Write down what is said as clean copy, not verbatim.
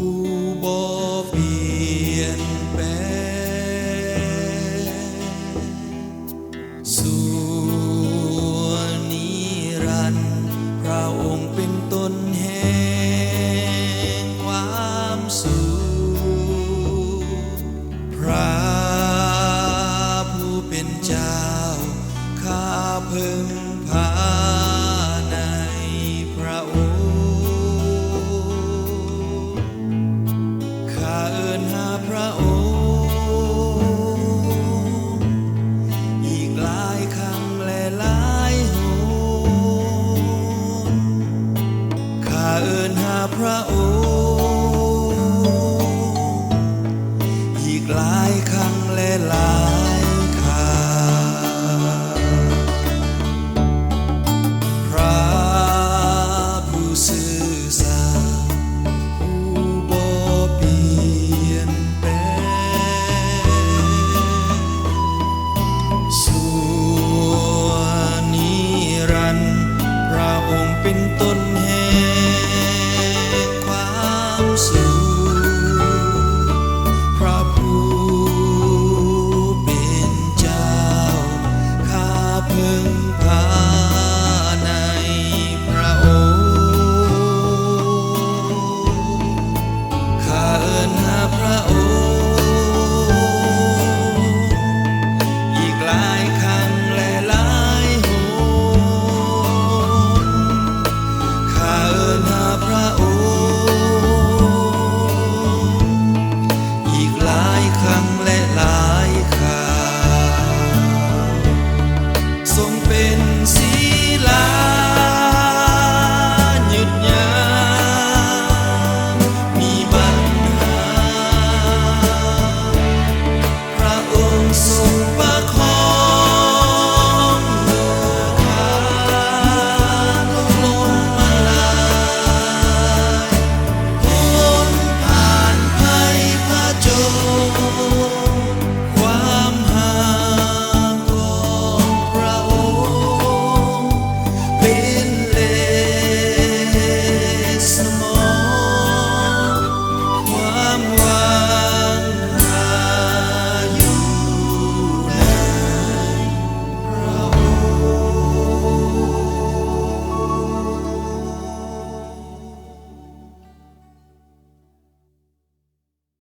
ผู้บ่เปลี่ยนแปลงสู่นิรันดร์พระองค์เป็นต้นแห่งความสุขพระผู้เป็นเจ้าข้าพึงพาในพระองค์ข้าเอิ้นหาพระองค์อีกหลายครั้งและหลายหนข้าเอิ้นหาพระองค์